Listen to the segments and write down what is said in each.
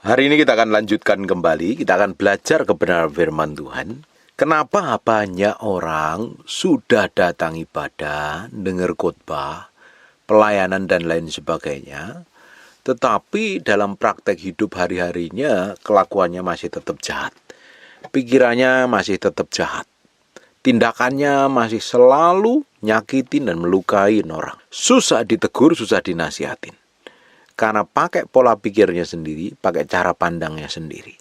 Hari ini kita akan lanjutkan kembali, kita akan belajar kebenaran firman Tuhan. Kenapa banyak orang sudah datang ibadah, dengar khotbah, pelayanan dan lain sebagainya, tetapi dalam praktek hidup hari-harinya kelakuannya masih tetap jahat. Pikirannya masih tetap jahat. Tindakannya masih selalu nyakitin dan melukai orang. Susah ditegur, susah dinasihatin. Karena pakai pola pikirnya sendiri, pakai cara pandangnya sendiri.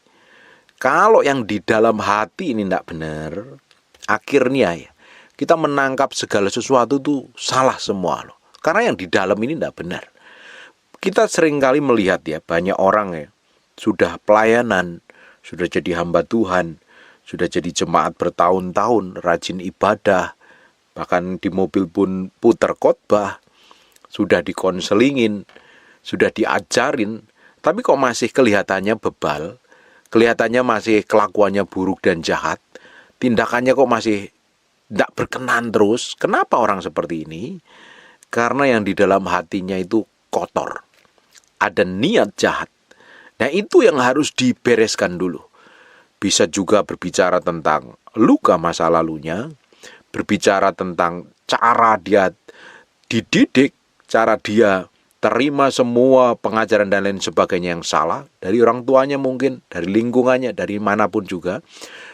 Kalau yang di dalam hati ini tidak benar, akhirnya ya kita menangkap segala sesuatu tuh salah semua loh. Karena yang di dalam ini tidak benar. Kita seringkali melihat ya banyak orang ya sudah pelayanan, sudah jadi hamba Tuhan, sudah jadi jemaat bertahun-tahun, rajin ibadah, bahkan di mobil pun putar khotbah, sudah dikonselingin, sudah diajarin, tapi kok masih kelihatannya bebal, kelihatannya masih kelakuannya buruk dan jahat, tindakannya kok masih tidak berkenan terus. Kenapa orang seperti ini? Karena yang di dalam hatinya itu kotor, ada niat jahat. Nah itu yang harus dibereskan dulu. Bisa juga berbicara tentang luka masa lalunya, berbicara tentang cara dia dididik, cara dia terima semua pengajaran dan lain sebagainya yang salah, dari orang tuanya mungkin, dari lingkungannya, dari manapun juga,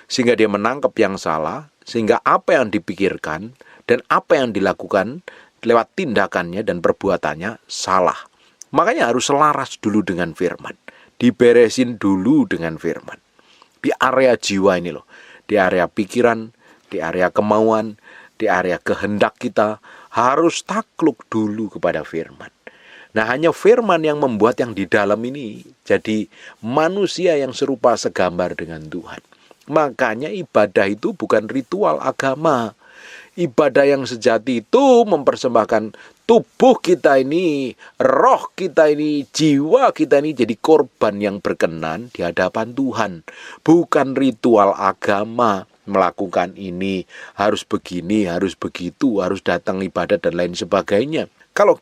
sehingga dia menangkap yang salah, sehingga apa yang dipikirkan dan apa yang dilakukan lewat tindakannya dan perbuatannya salah. Makanya harus selaras dulu dengan firman, diberesin dulu dengan firman. Di area jiwa ini loh, di area pikiran, di area kemauan, di area kehendak kita, harus takluk dulu kepada firman. Nah hanya firman yang membuat yang di dalam ini jadi manusia yang serupa segambar dengan Tuhan. Makanya ibadah itu bukan ritual agama. Ibadah yang sejati itu mempersembahkan tubuh kita ini, roh kita ini, jiwa kita ini jadi korban yang berkenan di hadapan Tuhan. Bukan ritual agama, melakukan ini, harus begini, harus begitu, harus datang ibadah dan lain sebagainya. Kalau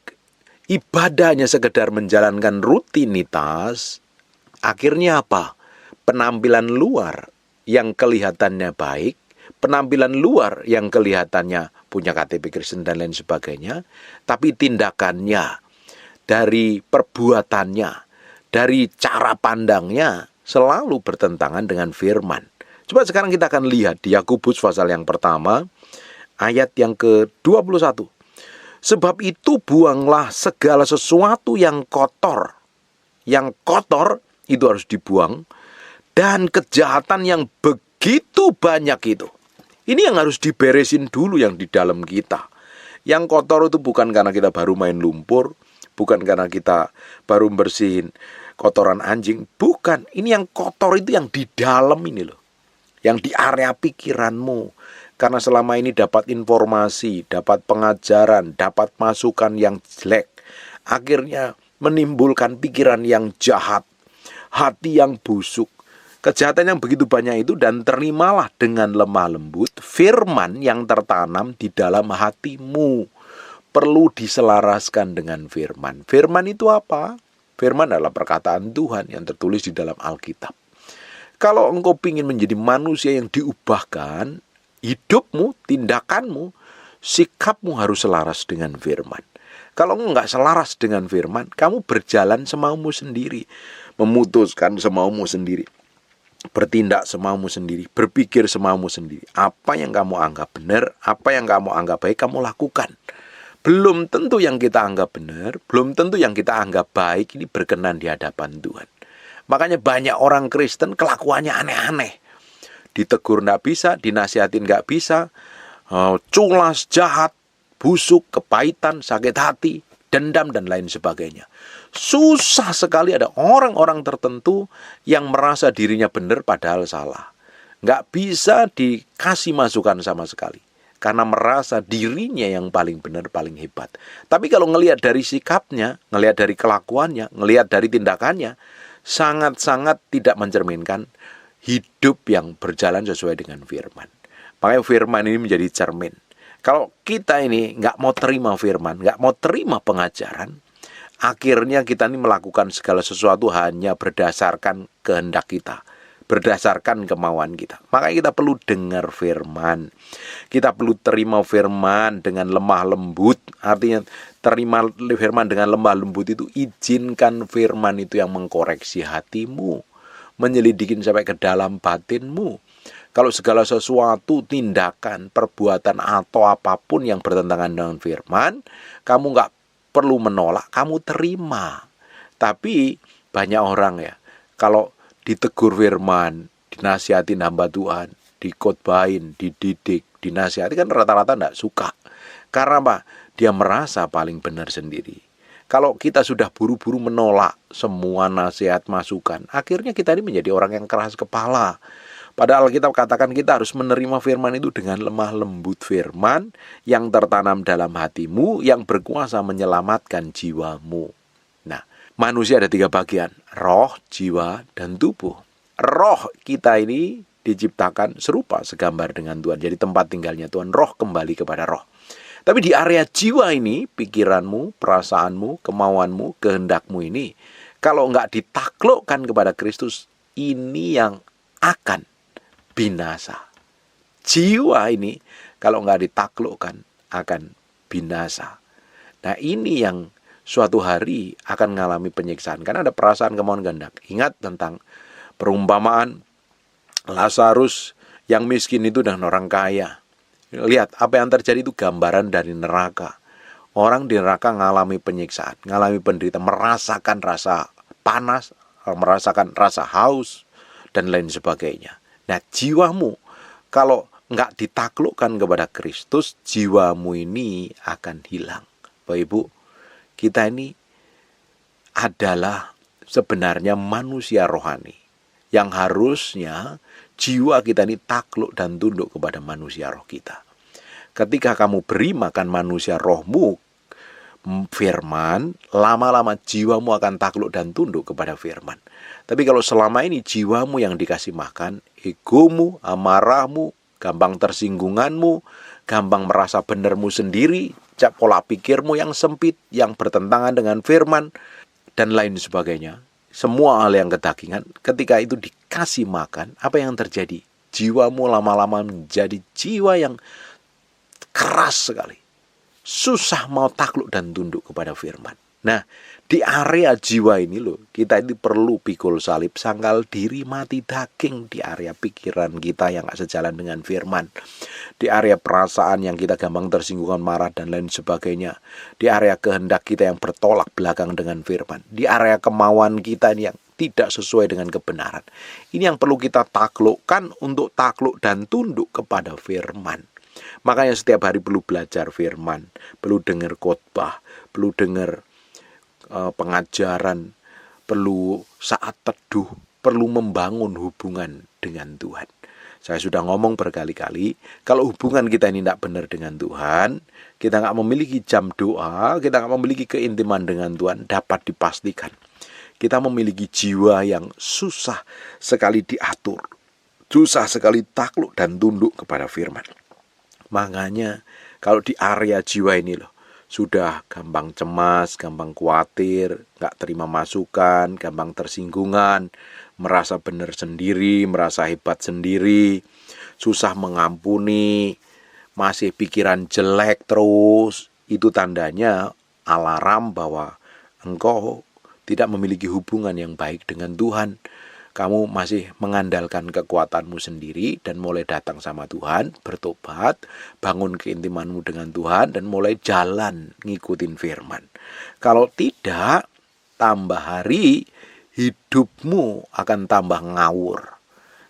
ibadahnya sekedar menjalankan rutinitas, akhirnya apa? Penampilan luar yang kelihatannya baik, penampilan luar yang kelihatannya punya KTP Kristen dan lain sebagainya, tapi tindakannya, dari perbuatannya, dari cara pandangnya selalu bertentangan dengan firman. Coba sekarang kita akan lihat di Yakobus pasal yang pertama, ayat yang ke-21. Sebab itu buanglah segala sesuatu yang kotor. Yang kotor itu harus dibuang. Dan kejahatan yang begitu banyak itu. Ini yang harus diberesin dulu yang di dalam kita. Yang kotor itu bukan karena kita baru main lumpur. Bukan karena kita baru bersihin kotoran anjing. Bukan, ini yang kotor itu yang di dalam ini loh. Yang di area pikiranmu. Karena selama ini dapat informasi, dapat pengajaran, dapat masukan yang jelek. Akhirnya menimbulkan pikiran yang jahat, hati yang busuk. Kejahatan yang begitu banyak itu, dan terimalah dengan lemah lembut firman yang tertanam di dalam hatimu. Perlu diselaraskan dengan firman. Firman itu apa? Firman adalah perkataan Tuhan yang tertulis di dalam Alkitab. Kalau engkau ingin menjadi manusia yang diubahkan, hidupmu, tindakanmu, sikapmu harus selaras dengan firman. Kalau enggak selaras dengan firman, kamu berjalan semaumu sendiri, memutuskan semaumu sendiri, bertindak semaumu sendiri, berpikir semaumu sendiri. Apa yang kamu anggap benar, apa yang kamu anggap baik, kamu lakukan. Belum tentu yang kita anggap benar, belum tentu yang kita anggap baik ini berkenan di hadapan Tuhan. Makanya banyak orang Kristen kelakuannya aneh-aneh. Ditegur nggak bisa, dinasihatin nggak bisa, culas, jahat, busuk, kepahitan, sakit hati, dendam, dan lain sebagainya. Susah sekali ada orang-orang tertentu yang merasa dirinya benar padahal salah. Nggak bisa dikasih masukan sama sekali. Karena merasa dirinya yang paling benar, paling hebat. Tapi kalau ngelihat dari sikapnya, ngelihat dari kelakuannya, ngelihat dari tindakannya, sangat-sangat tidak mencerminkan hidup yang berjalan sesuai dengan firman. Makanya firman ini menjadi cermin. Kalau kita ini nggak mau terima firman, nggak mau terima pengajaran, Akhirnya kita ini melakukan segala sesuatu hanya berdasarkan kehendak kita, berdasarkan kemauan kita. Makanya kita perlu dengar firman. Kita perlu terima firman dengan lemah lembut. Artinya terima firman dengan lemah lembut itu izinkan firman itu yang mengkoreksi hatimu, menyelidikin sampai ke dalam batinmu. Kalau segala sesuatu, tindakan, perbuatan atau apapun yang bertentangan dengan firman, kamu nggak perlu menolak, kamu terima. Tapi banyak orang ya, kalau ditegur firman, dinasihatin hamba Tuhan, dikotbahin, dididik, dinasihati, kan rata-rata enggak suka. Karena apa? Dia merasa paling benar sendiri. Kalau kita sudah buru-buru menolak semua nasihat masukan, akhirnya kita ini menjadi orang yang keras kepala. Padahal kita katakan kita harus menerima firman itu dengan lemah lembut, firman yang tertanam dalam hatimu, yang berkuasa menyelamatkan jiwamu. Nah, manusia ada 3 bagian, roh, jiwa, dan tubuh. Roh kita ini diciptakan serupa segambar dengan Tuhan. Jadi tempat tinggalnya Tuhan, roh kembali kepada roh. Tapi di area jiwa ini, pikiranmu, perasaanmu, kemauanmu, kehendakmu ini, kalau nggak ditaklukkan kepada Kristus, ini yang akan binasa. Jiwa ini kalau nggak ditaklukkan akan binasa. Nah, ini yang suatu hari akan mengalami penyiksaan. Karena ada perasaan, kemauan, kehendak. Ingat tentang perumpamaan Lazarus yang miskin itu dan orang kaya. Lihat apa yang terjadi itu gambaran dari neraka. Orang di neraka mengalami penyiksaan, mengalami penderitaan, merasakan rasa panas, merasakan rasa haus, dan lain sebagainya. Nah, jiwamu kalau nggak ditaklukkan kepada Kristus, jiwamu ini akan hilang. Bapak Ibu, kita ini adalah sebenarnya manusia rohani yang harusnya jiwa kita ini takluk dan tunduk kepada manusia roh kita. Ketika kamu beri makan manusia rohmu firman, lama-lama jiwamu akan takluk dan tunduk kepada firman. Tapi kalau selama ini jiwamu yang dikasih makan, egomu, amarahmu, gampang tersinggunganmu, gampang merasa benermu sendiri, pola pikirmu yang sempit, yang bertentangan dengan firman, dan lain sebagainya, semua hal yang kedagingan, ketika itu dikasih makan, apa yang terjadi? Jiwamu lama-lama menjadi jiwa yang keras sekali, susah mau takluk dan tunduk kepada firman. Nah, di area jiwa ini loh, kita ini perlu pikul salib, sangkal diri, mati daging di area pikiran kita yang gak sejalan dengan firman. Di area perasaan yang kita gampang tersinggungan, marah, dan lain sebagainya. Di area kehendak kita yang bertolak belakang dengan firman. Di area kemauan kita yang tidak sesuai dengan kebenaran. Ini yang perlu kita taklukkan untuk takluk dan tunduk kepada firman. Makanya setiap hari perlu belajar firman, perlu dengar khotbah, perlu dengar pengajaran, perlu saat teduh, perlu membangun hubungan dengan Tuhan. Saya sudah ngomong berkali-kali, kalau hubungan kita ini tidak benar dengan Tuhan, kita nggak memiliki jam doa, kita nggak memiliki keintiman dengan Tuhan, dapat dipastikan kita memiliki jiwa yang susah sekali diatur, susah sekali takluk dan tunduk kepada firman. Makanya kalau di area jiwa ini loh, sudah gampang cemas, gampang khawatir, gak terima masukan, gampang tersinggungan, merasa benar sendiri, merasa hebat sendiri, susah mengampuni, masih pikiran jelek terus, itu tandanya alarm bahwa engkau tidak memiliki hubungan yang baik dengan Tuhan. Kamu masih mengandalkan kekuatanmu sendiri dan mulai datang sama Tuhan, bertobat, bangun keintimanmu dengan Tuhan, dan mulai jalan ngikutin firman. Kalau tidak, tambah hari hidupmu akan tambah ngawur.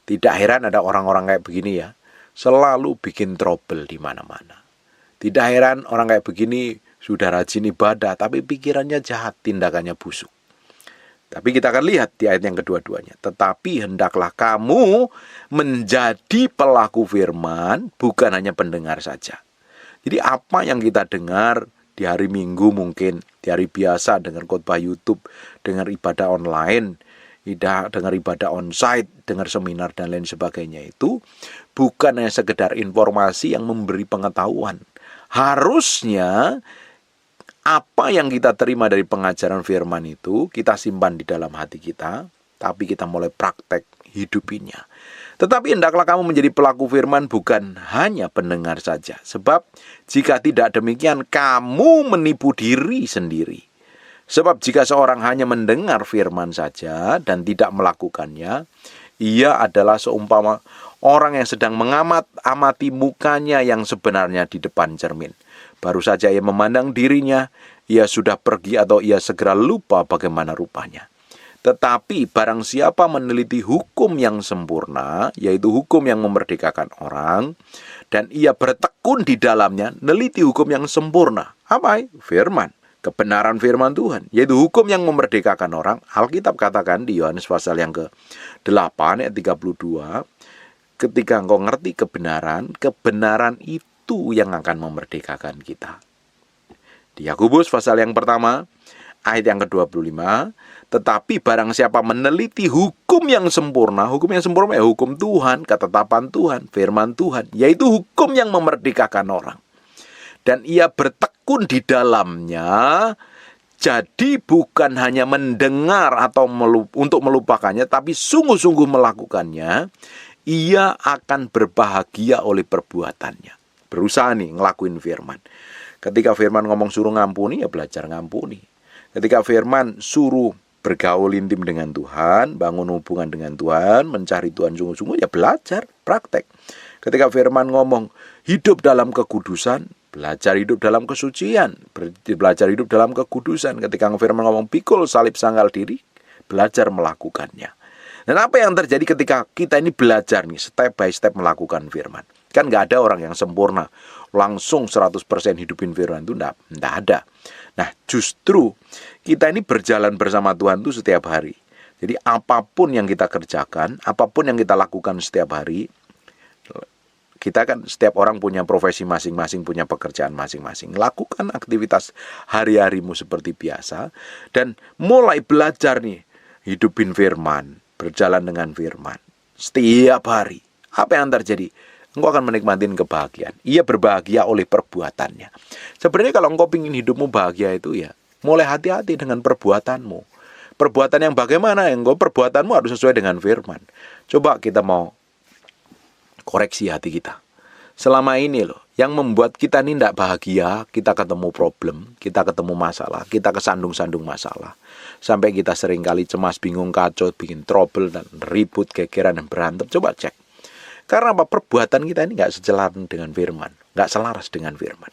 Tidak heran ada orang-orang kayak begini ya, selalu bikin trouble di mana-mana. Tidak heran orang kayak begini sudah rajin ibadah, tapi pikirannya jahat, tindakannya busuk. Tapi kita akan lihat di ayat yang kedua-duanya. Tetapi hendaklah kamu menjadi pelaku firman, bukan hanya pendengar saja. Jadi apa yang kita dengar di hari Minggu mungkin, di hari biasa dengar khotbah YouTube, dengar ibadah online, dengar ibadah onsite, dengar seminar dan lain sebagainya itu bukan hanya sekedar informasi yang memberi pengetahuan. Harusnya apa yang kita terima dari pengajaran firman itu, kita simpan di dalam hati kita, tapi kita mulai praktek hidupinya. Tetapi hendaklah kamu menjadi pelaku firman, bukan hanya pendengar saja. Sebab jika tidak demikian, kamu menipu diri sendiri. Sebab jika seorang hanya mendengar firman saja dan tidak melakukannya, ia adalah seumpama orang yang sedang mengamati mukanya yang sebenarnya di depan cermin. Baru saja ia memandang dirinya, ia sudah pergi atau ia segera lupa bagaimana rupanya. Tetapi barang siapa meneliti hukum yang sempurna, yaitu hukum yang memerdekakan orang, dan ia bertekun di dalamnya, neliti hukum yang sempurna. Apa? Firman. Kebenaran firman Tuhan, yaitu hukum yang memerdekakan orang. Alkitab katakan di Yohanes pasal yang ke-8 ayat 32, ketika engkau ngerti kebenaran, kebenaran itu yang akan memerdekakan kita. Di Yakobus pasal yang pertama ayat yang ke-25, tetapi barang siapa meneliti hukum yang sempurna ya hukum Tuhan, ketetapan Tuhan, firman Tuhan, yaitu hukum yang memerdekakan orang, dan ia bertekun di dalamnya, jadi bukan hanya mendengar atau untuk melupakannya, tapi sungguh-sungguh melakukannya, ia akan berbahagia oleh perbuatannya. Berusaha nih ngelakuin firman. Ketika firman ngomong suruh ngampuni, ya belajar ngampuni. Ketika firman suruh bergaul intim dengan Tuhan, bangun hubungan dengan Tuhan, mencari Tuhan sungguh-sungguh, ya belajar, praktek. Ketika firman ngomong hidup dalam kekudusan, belajar hidup dalam kesucian, belajar hidup dalam kekudusan. Ketika firman ngomong pikul salib sangkal diri, belajar melakukannya. Dan apa yang terjadi ketika kita ini belajar nih, step by step melakukan firman? Kan nggak ada orang yang sempurna, langsung 100% hidupin firman itu, nggak ada. Nah, justru kita ini berjalan bersama Tuhan itu setiap hari. Jadi apapun yang kita kerjakan, apapun yang kita lakukan setiap hari, kita kan setiap orang punya profesi masing-masing, punya pekerjaan masing-masing. Lakukan aktivitas hari-harimu seperti biasa, dan mulai belajar nih, hidupin firman, berjalan dengan firman setiap hari. Apa yang terjadi? Engkau akan menikmati kebahagiaan. Ia berbahagia oleh perbuatannya. Sebenarnya kalau engkau ingin hidupmu bahagia itu, ya mulai hati-hati dengan perbuatanmu. Perbuatan yang bagaimana? Engkau perbuatanmu harus sesuai dengan firman. Coba kita mau koreksi hati kita. Selama ini loh, yang membuat kita ini tidak bahagia, kita ketemu problem, kita ketemu masalah, kita kesandung-sandung masalah. Sampai kita seringkali cemas, bingung, kacau, bikin trouble, dan ribut, gegeran, dan berantem. Coba cek. Karena apa? Perbuatan kita ini nggak sejalan dengan firman, nggak selaras dengan firman.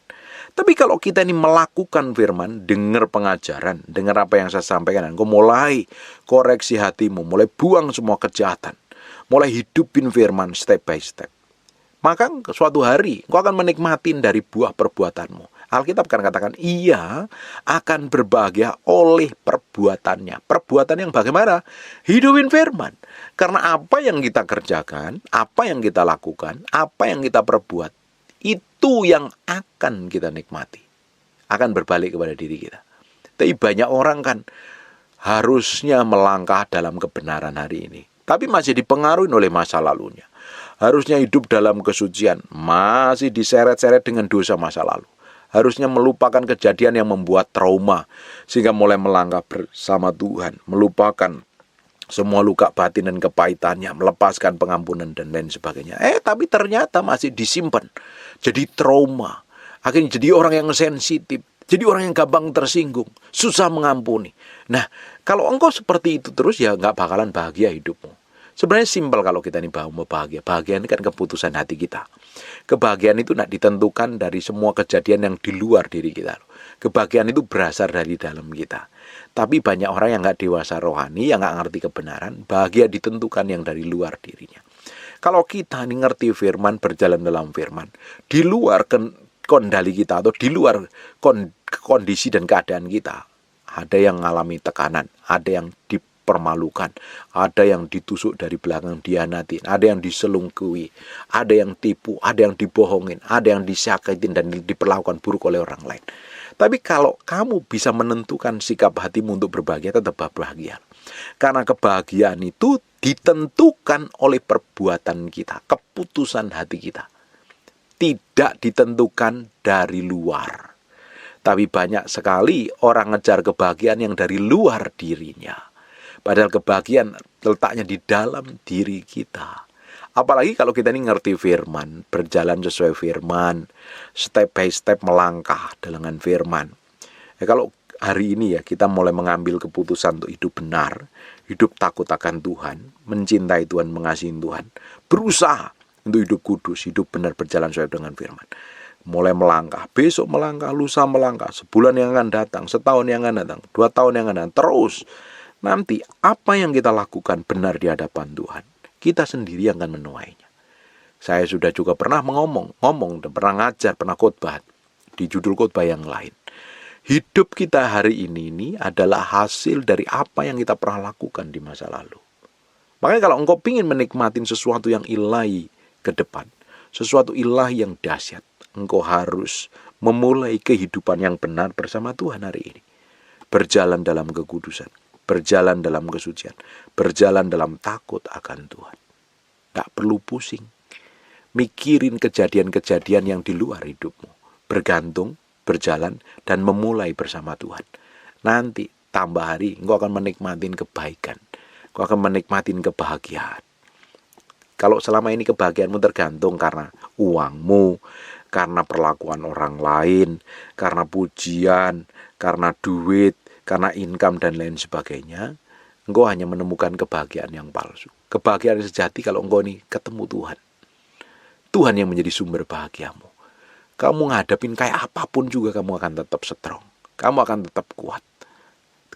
Tapi kalau kita ini melakukan firman, dengar pengajaran, dengar apa yang saya sampaikan, engkau mulai koreksi hatimu, mulai buang semua kejahatan, mulai hidupin firman step by step, maka suatu hari engkau akan menikmatin dari buah perbuatanmu. Alkitab kan katakan, ia akan berbahagia oleh perbuatannya. Perbuatan yang bagaimana? Hidupin firman. Karena apa yang kita kerjakan, apa yang kita lakukan, apa yang kita perbuat, itu yang akan kita nikmati. Akan berbalik kepada diri kita. Tapi banyak orang kan harusnya melangkah dalam kebenaran hari ini, tapi masih dipengaruhi oleh masa lalunya. Harusnya hidup dalam kesucian, masih diseret-seret dengan dosa masa lalu. Harusnya melupakan kejadian yang membuat trauma, sehingga mulai melangkah bersama Tuhan, melupakan semua luka batin dan kepahitannya, melepaskan pengampunan dan lain sebagainya. Tapi ternyata masih disimpan, jadi trauma. Akhirnya jadi orang yang sensitif, jadi orang yang gampang tersinggung, susah mengampuni. Nah, kalau engkau seperti itu terus, ya nggak bakalan bahagia hidupmu. Sebenarnya simpel kalau kita ini mau bahagia. Bahagia ini kan keputusan hati kita. Kebahagiaan itu tidak ditentukan dari semua kejadian yang di luar diri kita. Kebahagiaan itu berasal dari dalam kita. Tapi banyak orang yang nggak dewasa rohani, yang nggak ngerti kebenaran, bahagia ditentukan yang dari luar dirinya. Kalau kita ini ngerti firman, berjalan dalam firman, di luar kendali kita atau di luar kondisi dan keadaan kita, ada yang mengalami tekanan, ada yang dipermalukan, ada yang ditusuk dari belakang, dihianatin, ada yang diselingkuhi, ada yang tipu, ada yang dibohongin, ada yang disakitin dan diperlakukan buruk oleh orang lain. Tapi kalau kamu bisa menentukan sikap hatimu untuk berbahagia, tetap berbahagia. Karena kebahagiaan itu ditentukan oleh perbuatan kita, keputusan hati kita. Tidak ditentukan dari luar. Tapi banyak sekali orang ngejar kebahagiaan yang dari luar dirinya. Padahal kebahagiaan letaknya di dalam diri kita. Apalagi kalau kita ini ngerti firman, berjalan sesuai firman, step by step melangkah dengan firman. Kalau hari ini ya kita mulai mengambil keputusan untuk hidup benar, hidup takut akan Tuhan, mencintai Tuhan, mengasihi Tuhan, berusaha untuk hidup kudus, hidup benar, berjalan sesuai dengan firman. Mulai melangkah, besok melangkah, lusa melangkah, sebulan yang akan datang, setahun yang akan datang, 2 tahun yang akan datang, terus. Nanti apa yang kita lakukan benar di hadapan Tuhan, kita sendiri yang akan menuainya. Saya sudah juga pernah ngomong dan pernah ngajar, pernah khotbah di judul khotbah yang lain. Hidup kita hari ini adalah hasil dari apa yang kita pernah lakukan di masa lalu. Makanya kalau engkau ingin menikmati sesuatu yang ilahi ke depan, sesuatu ilahi yang dahsyat, engkau harus memulai kehidupan yang benar bersama Tuhan hari ini. Berjalan dalam kekudusan, berjalan dalam kesucian, berjalan dalam takut akan Tuhan. Tak perlu pusing, mikirin kejadian-kejadian yang di luar hidupmu. Bergantung, berjalan, dan memulai bersama Tuhan. Nanti, tambah hari, engkau akan menikmati kebaikan. Engkau akan menikmati kebahagiaan. Kalau selama ini kebahagiaanmu tergantung karena uangmu, karena perlakuan orang lain, karena pujian, karena duit, karena income dan lain sebagainya, engkau hanya menemukan kebahagiaan yang palsu. Kebahagiaan yang sejati kalau engkau ini ketemu Tuhan. Tuhan yang menjadi sumber bahagiamu. Kamu ngadepin kayak apapun juga kamu akan tetap strong. Kamu akan tetap kuat.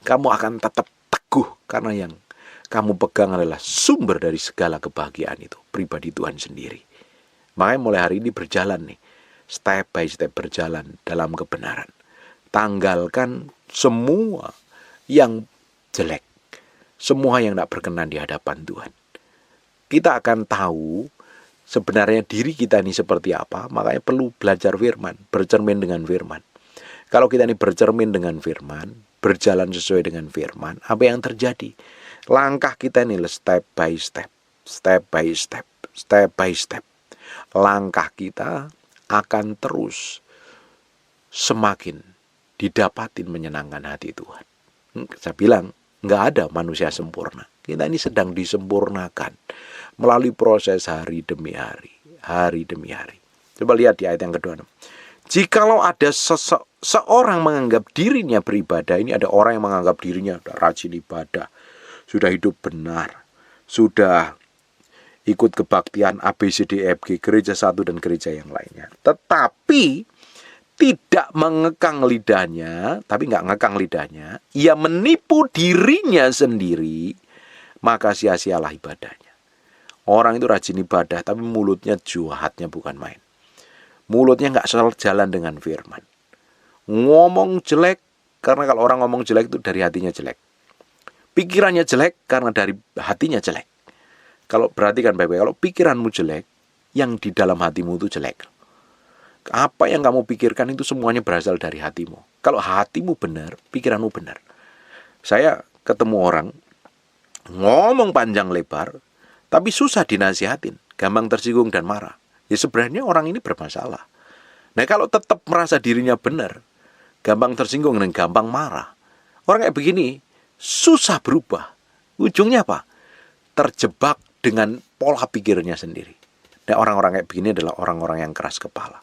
Kamu akan tetap teguh karena yang kamu pegang adalah sumber dari segala kebahagiaan itu, pribadi Tuhan sendiri. Makanya mulai hari ini berjalan nih, step by step berjalan dalam kebenaran. Tanggalkan semua yang jelek, semua yang tidak berkenan di hadapan Tuhan. Kita akan tahu sebenarnya diri kita ini seperti apa, makanya perlu belajar firman, bercermin dengan firman. Kalau kita ini bercermin dengan firman, berjalan sesuai dengan firman, apa yang terjadi? Langkah kita ini step by step, step by step, step by step. Langkah kita akan terus semakin didapatin menyenangkan hati Tuhan. Saya bilang, nggak ada manusia sempurna. Kita ini sedang disempurnakan melalui proses hari demi hari, hari demi hari. Coba lihat di ayat yang kedua. Jikalau ada seorang menganggap dirinya beribadah, ini ada orang yang menganggap dirinya rajin ibadah, sudah hidup benar, sudah ikut kebaktian ABCDFG, gereja satu dan gereja yang lainnya. Tetapi tidak mengekang lidahnya, ia menipu dirinya sendiri, maka sia-sialah ibadahnya. Orang itu rajin ibadah, tapi mulutnya jahatnya bukan main. Mulutnya nggak selalu jalan dengan firman. Ngomong jelek, karena kalau orang ngomong jelek itu dari hatinya jelek. Pikirannya jelek karena dari hatinya jelek. Kalau perhatikan baik-baik, kalau pikiranmu jelek, yang di dalam hatimu itu jelek. Apa yang kamu pikirkan itu semuanya berasal dari hatimu. Kalau hatimu benar, pikiranmu benar. Saya ketemu orang, ngomong panjang lebar, tapi susah dinasihatin, gampang tersinggung dan marah. Ya sebenarnya orang ini bermasalah. Nah kalau tetap merasa dirinya benar, gampang tersinggung dan gampang marah, orang kayak begini susah berubah. Ujungnya apa? Terjebak dengan pola pikirnya sendiri. Nah orang-orang kayak begini adalah orang-orang yang keras kepala.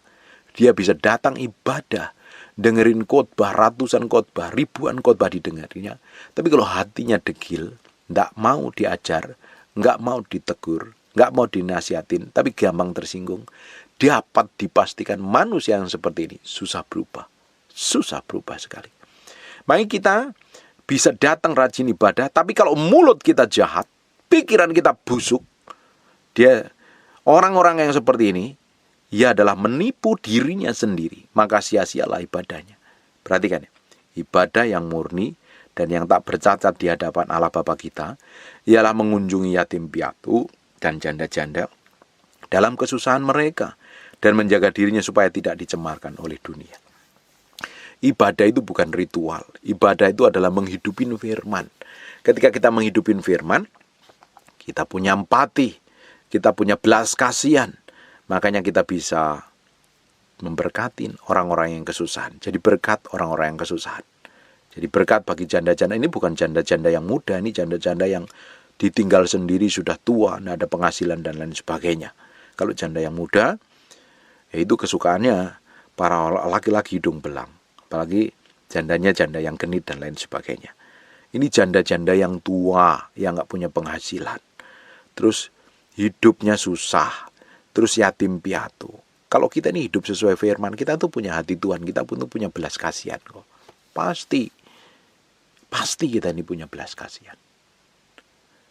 Dia bisa datang ibadah, dengerin khotbah, ratusan khotbah, ribuan khotbah didengarinya. Tapi kalau hatinya degil, nggak mau diajar, nggak mau ditegur, nggak mau dinasihatin, tapi gampang tersinggung, dapat dipastikan manusia yang seperti ini susah berubah sekali. Makanya kita bisa datang rajin ibadah, tapi kalau mulut kita jahat, pikiran kita busuk, dia orang-orang yang seperti ini, ia adalah menipu dirinya sendiri, maka sia-sialah ibadahnya. Perhatikan ya, ibadah yang murni dan yang tak bercacat di hadapan Allah Bapa kita, ialah mengunjungi yatim piatu dan janda-janda dalam kesusahan mereka, dan menjaga dirinya supaya tidak dicemarkan oleh dunia. Ibadah itu bukan ritual. Ibadah itu adalah menghidupin firman. Ketika kita menghidupin firman, kita punya empati, kita punya belas kasihan. Makanya kita bisa memberkatin orang-orang yang kesusahan. Jadi berkat orang-orang yang kesusahan. Jadi berkat bagi janda-janda. Ini bukan janda-janda yang muda, ini janda-janda yang ditinggal sendiri, sudah tua, tidak ada penghasilan dan lain sebagainya. Kalau janda yang muda, ya itu kesukaannya para laki-laki hidung belang. Apalagi jandanya janda yang genit dan lain sebagainya. Ini janda-janda yang tua, yang gak punya penghasilan. Terus hidupnya susah. Terus yatim piatu. Kalau kita ini hidup sesuai firman, kita tuh punya hati Tuhan, kita pun tuh punya belas kasihan kok. Pasti kita ini punya belas kasihan.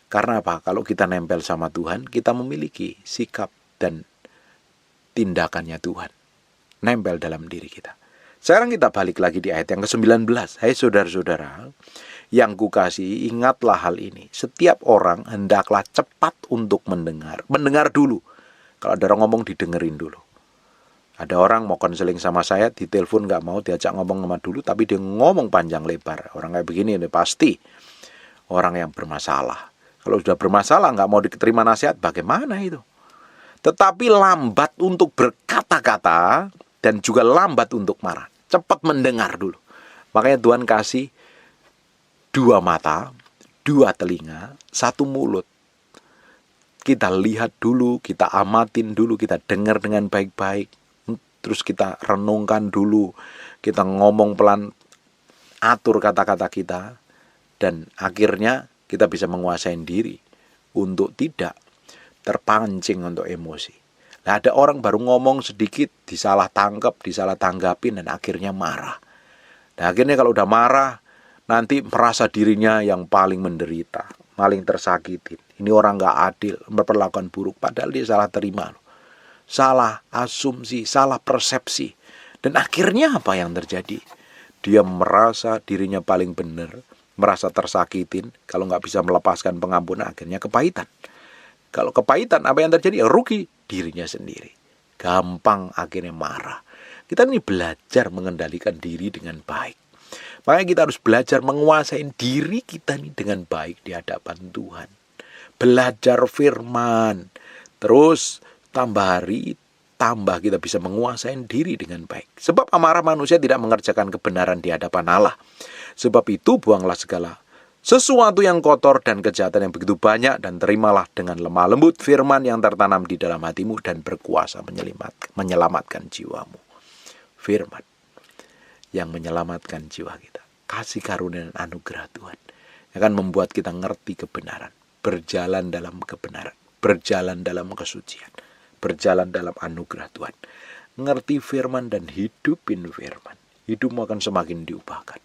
Karena apa? Kalau kita nempel sama Tuhan, kita memiliki sikap dan tindakannya Tuhan. Nempel dalam diri kita. Sekarang kita balik lagi di ayat yang ke-19. Hai saudara-saudara, yang kukasihi, ingatlah hal ini. Setiap orang hendaklah cepat untuk mendengar. Mendengar dulu. Kalau ada orang ngomong, didengerin dulu. Ada orang mau konseling sama saya, ditelepon gak mau, diajak ngomong sama dulu, tapi dia ngomong panjang lebar. Orang kayak begini ini pasti orang yang bermasalah. Kalau sudah bermasalah gak mau diterima nasihat, bagaimana itu? Tetapi lambat untuk berkata-kata dan juga lambat untuk marah. Cepat mendengar dulu. Makanya Tuhan kasih 2 mata, 2 telinga, 1 mulut. Kita lihat dulu, kita amatin dulu, kita dengar dengan baik-baik. Terus kita renungkan dulu, kita ngomong pelan, atur kata-kata kita, dan akhirnya kita bisa menguasai diri untuk tidak terpancing untuk emosi. Nah, ada orang baru ngomong sedikit, disalah tangkap, disalah tanggapin, dan akhirnya marah. Nah, akhirnya kalau udah marah, nanti merasa dirinya yang paling menderita, paling tersakitin. Ini orang gak adil, memperlakukan buruk, padahal dia salah terima loh. Salah asumsi, salah persepsi. Dan akhirnya apa yang terjadi? Dia merasa dirinya paling benar, merasa tersakitin. Kalau nggak bisa melepaskan pengampunan, akhirnya kepahitan. Kalau kepahitan, apa yang terjadi? Rugi dirinya sendiri. Gampang akhirnya marah. Kita ini belajar mengendalikan diri dengan baik. Makanya kita harus belajar menguasai diri kita ini dengan baik di hadapan Tuhan. Belajar firman. Terus tambah hari, tambah kita bisa menguasai diri dengan baik. Sebab amarah manusia tidak mengerjakan kebenaran di hadapan Allah. Sebab itu buanglah segala sesuatu yang kotor dan kejahatan yang begitu banyak, dan terimalah dengan lemah lembut firman yang tertanam di dalam hatimu dan berkuasa menyelamatkan jiwamu. Firman yang menyelamatkan jiwa kita. Kasih karunia dan anugerah Tuhan akan membuat kita ngerti kebenaran, berjalan dalam kebenaran, berjalan dalam kesucian, berjalan dalam anugerah Tuhan. Ngerti firman dan hidupin firman. Hidupmu akan semakin diubahkan.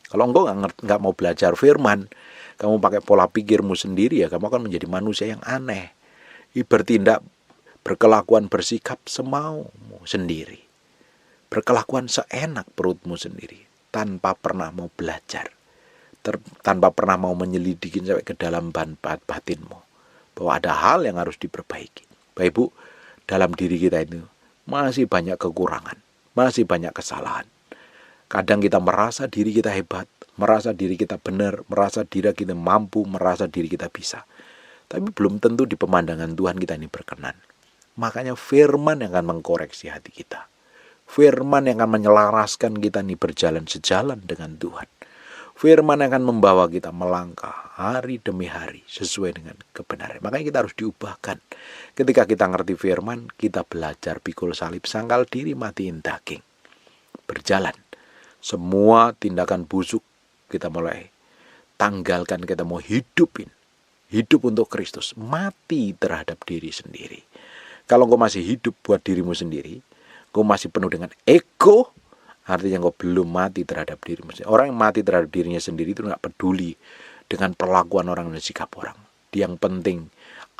Kalau engkau nggak mau belajar firman, kamu pakai pola pikirmu sendiri, ya kamu akan menjadi manusia yang aneh. Bertindak, berkelakuan, bersikap semaumu sendiri. Berkelakuan seenak perutmu sendiri. Tanpa pernah mau belajar. Tanpa pernah mau menyelidikin sampai ke dalam batinmu. Bahwa ada hal yang harus diperbaiki. Bapak Ibu, dalam diri kita itu masih banyak kekurangan, masih banyak kesalahan. Kadang kita merasa diri kita hebat, merasa diri kita benar, merasa diri kita mampu, merasa diri kita bisa. Tapi belum tentu di pemandangan Tuhan kita ini berkenan. Makanya firman yang akan mengkoreksi hati kita. Firman yang akan menyelaraskan kita ini berjalan sejalan dengan Tuhan. Firman yang akan membawa kita melangkah hari demi hari sesuai dengan kebenaran. Makanya kita harus diubahkan. Ketika kita ngerti firman, kita belajar pikul salib, sangkal diri, matiin daging. Berjalan. Semua tindakan busuk kita mulai tanggalkan, kita mau hidupin. Hidup untuk Kristus, mati terhadap diri sendiri. Kalau engkau masih hidup buat dirimu sendiri, engkau masih penuh dengan ego, artinya engkau belum mati terhadap dirimu sendiri. Orang yang mati terhadap dirinya sendiri itu gak peduli dengan perlakuan orang dan sikap orang. Yang penting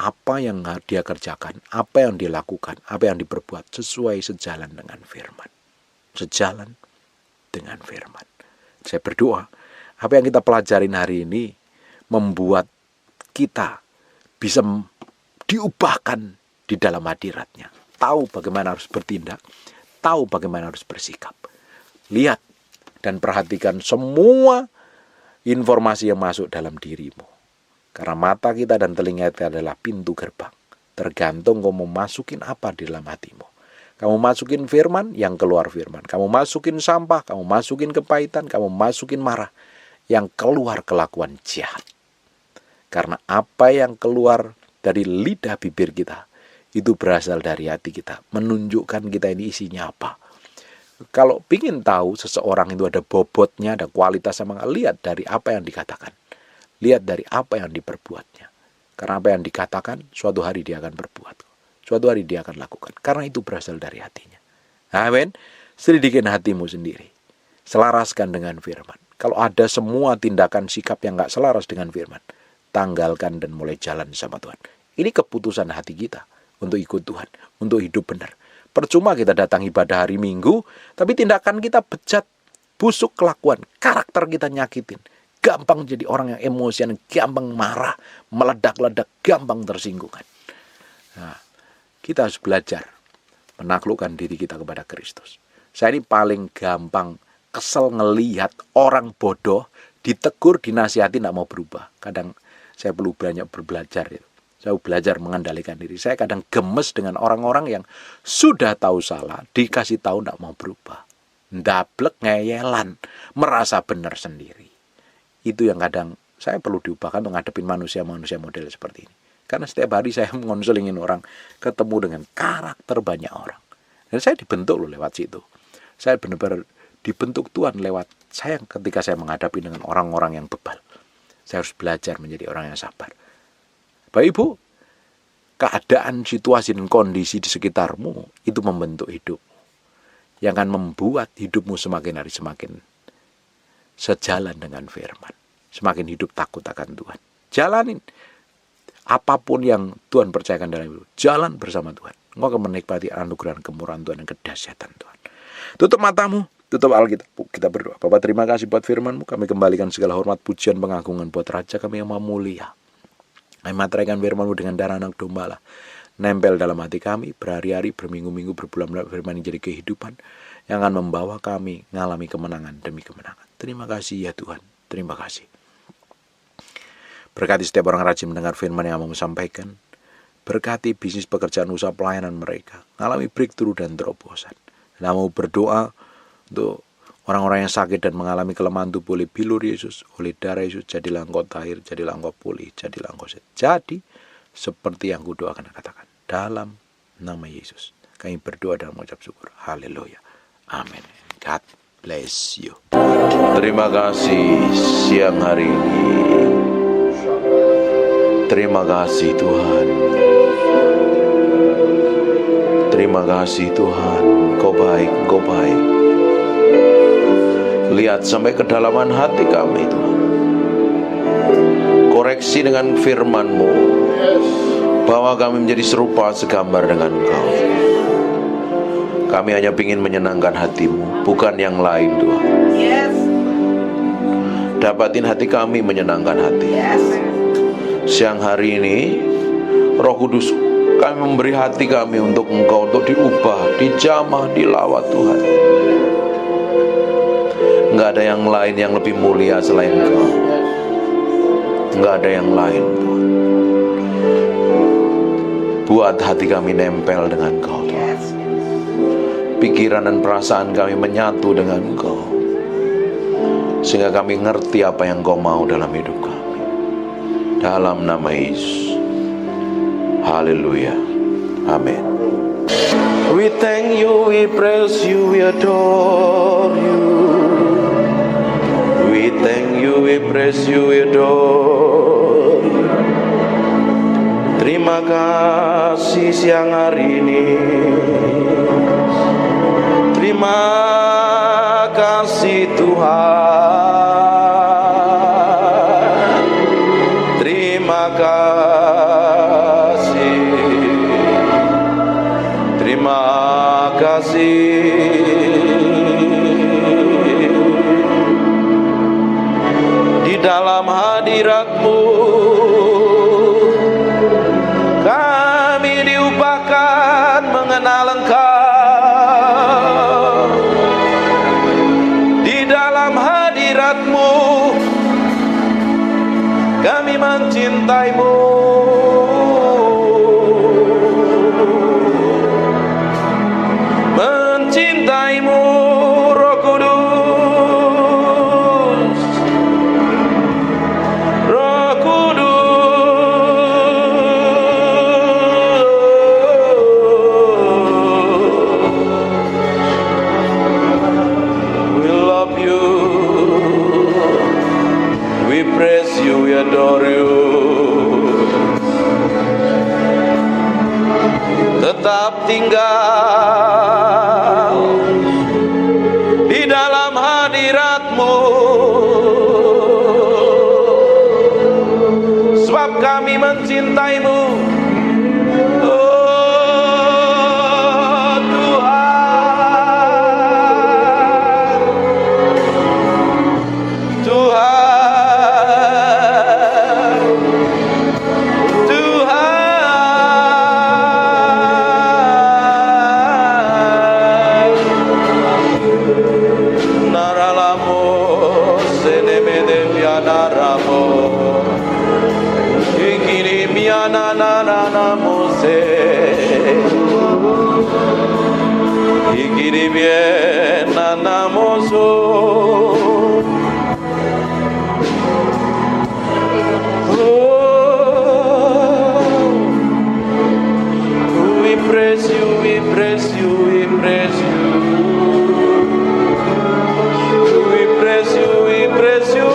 apa yang dia kerjakan, apa yang dia lakukan, apa yang diperbuat sesuai sejalan dengan firman. Sejalan dengan firman. Saya berdoa, apa yang kita pelajarin hari ini membuat kita bisa diubahkan di dalam hadiratnya. Tahu bagaimana harus bertindak, tahu bagaimana harus bersikap. Lihat dan perhatikan semua informasi yang masuk dalam dirimu. Karena mata kita dan telinga kita adalah pintu gerbang. Tergantung kau mau masukin apa di dalam hatimu. Kamu masukin firman, yang keluar firman. Kamu masukin sampah, kamu masukin kepahitan, kamu masukin marah. Yang keluar kelakuan jahat. Karena apa yang keluar dari lidah bibir kita, itu berasal dari hati kita. Menunjukkan kita ini isinya apa. Kalau ingin tahu seseorang itu ada bobotnya, ada kualitas sama, lihat dari apa yang dikatakan. Lihat dari apa yang diperbuatnya. Karena apa yang dikatakan, suatu hari dia akan berbuat. Suatu hari dia akan lakukan. Karena itu berasal dari hatinya. Amin. Selidikin hatimu sendiri. Selaraskan dengan firman. Kalau ada semua tindakan sikap yang gak selaras dengan firman, tanggalkan dan mulai jalan sama Tuhan. Ini keputusan hati kita untuk ikut Tuhan, untuk hidup benar. Percuma kita datang ibadah hari Minggu, tapi tindakan kita bejat, busuk kelakuan, karakter kita nyakitin. Gampang jadi orang yang emosian, gampang marah, meledak-ledak, gampang tersinggungan. Nah, kita harus belajar menaklukkan diri kita kepada Kristus. Saya ini paling gampang kesel ngelihat orang bodoh ditegur, dinasihati, tidak mau berubah. Kadang saya perlu banyak belajar itu. Saya belajar mengendalikan diri. Saya kadang gemes dengan orang-orang yang sudah tahu salah, dikasih tahu tidak mau berubah. Ndablek, ngeyelan, merasa benar sendiri. Itu yang kadang saya perlu diubahkan untuk ngadepin manusia-manusia model seperti ini. Karena setiap hari saya mengonselingin orang, ketemu dengan karakter banyak orang. Dan saya dibentuk loh lewat situ. Saya benar-benar dibentuk Tuhan lewat saya ketika saya menghadapi dengan orang-orang yang bebal. Saya harus belajar menjadi orang yang sabar. Bapak Ibu, keadaan, situasi, dan kondisi di sekitarmu itu membentuk hidupmu. Yang akan membuat hidupmu semakin hari semakin sejalan dengan firman. Semakin hidup takut akan Tuhan. Jalanin. Apapun yang Tuhan percayakan dalam hidup, jalan bersama Tuhan. Engkau akan menikmati anugerah kemurahan Tuhan dan kedahsyatan Tuhan. Tutup matamu, tutup Alkitab. Kita berdoa. Bapak, terima kasih buat firman-Mu. Kami kembalikan segala hormat, pujian, pengagungan buat Raja kami yang maha mulia. Kami materaikan firman-Mu dengan darah anak domba lah. Nempel dalam hati kami, berhari-hari, berminggu-minggu, berbulan-bulan, firman ini jadi kehidupan yang akan membawa kami mengalami kemenangan demi kemenangan. Terima kasih ya Tuhan. Terima kasih. Berkati setiap orang rajin mendengar firman yang mau sampaikan. Berkati bisnis, pekerjaan, usaha, pelayanan mereka. Mengalami breakthrough dan terobosan. Dan mau berdoa untuk orang-orang yang sakit dan mengalami kelemahan tubuh oleh bilur Yesus, oleh darah Yesus. Jadilah engkau tahir, jadilah engkau pulih, jadilah engkau sehat. Jadi seperti yang kudoakan dan katakan. Dalam nama Yesus. Kami berdoa dan mengucap syukur. Haleluya. Amin. God bless you. Terima kasih siang hari ini. Terima kasih Tuhan. Terima kasih Tuhan. Kau baik, Kau baik. Lihat sampai kedalaman hati kami Tuhan. Koreksi dengan firman-Mu, bahwa kami menjadi serupa segambar dengan Engkau. Kami hanya ingin menyenangkan hati-Mu, bukan yang lain Tuhan. Dapatin hati kami menyenangkan hati. Siang hari ini Roh Kudus, kami memberi hati kami untuk Engkau, untuk diubah, dijamah, dilawat Tuhan. Enggak ada yang lain yang lebih mulia selain Engkau. Enggak ada yang lain Tuhan. Buat hati kami nempel dengan Engkau Tuhan. Pikiran dan perasaan kami menyatu dengan Engkau, sehingga kami ngerti apa yang Engkau mau dalam hidup kami. Dalam nama Yesus. Haleluya. Amin. We thank you, we praise you, we adore you. We thank you, we praise you, we adore you. Terima kasih siang hari ini. Terima kasih Tuhan. Terima kasih. Terima kasih. Di dalam hadirat-Mu kami diubahkan mengenal Engkau. Di dalam hadirat-Mu kami mencintai-Mu. tinggal di dalam hadirat-Mu, sebab kami mencintai-Mu. Oh Tuhan, Tuhan, Tuhan. Naralamo senemede pianaramo, ikiri miana naramo se, ikiri biena namoso. We praise you, we praise you, we praise you. We praise you, we praise you.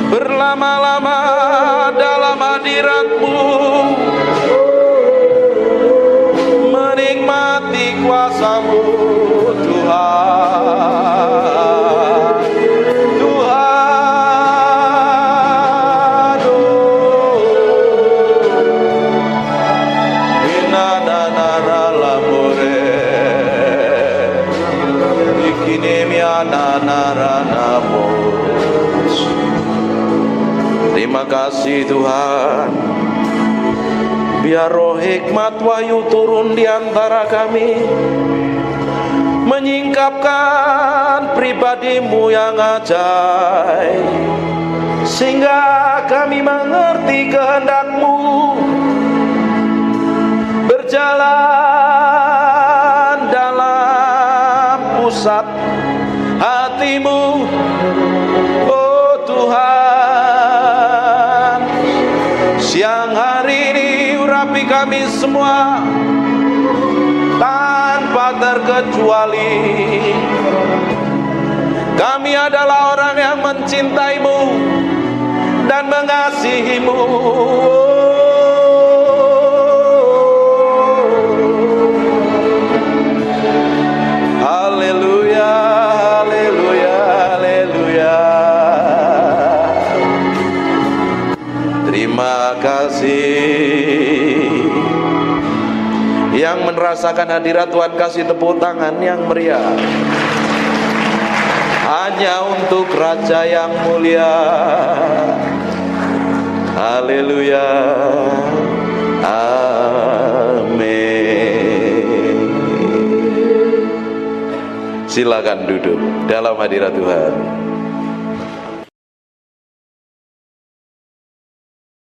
Berlama-lama dalam hadirat-Mu, menikmati kuasa-Mu, Tuhan, Tuhan. Inananaramore, ikinemiananaranamos. Terima kasih Tuhan. Biar roh hikmat wahyu turun di antara kami, menyingkapkan pribadi-Mu yang ajaib, sehingga kami mengerti kehendak-Mu, berjalan dalam pusat hati-Mu. Oh Tuhan, siang hari ini urapi kami semua tanpa terkecuali. Kami adalah orang yang mencintai-Mu dan mengasihi-Mu. Haleluya, haleluya, haleluya. Terima kasih. Yang merasakan hadirat Tuhan kasih tepuk tangan yang meriah. Hanya untuk Raja yang mulia. Haleluya. Amin. Silakan duduk dalam hadirat Tuhan.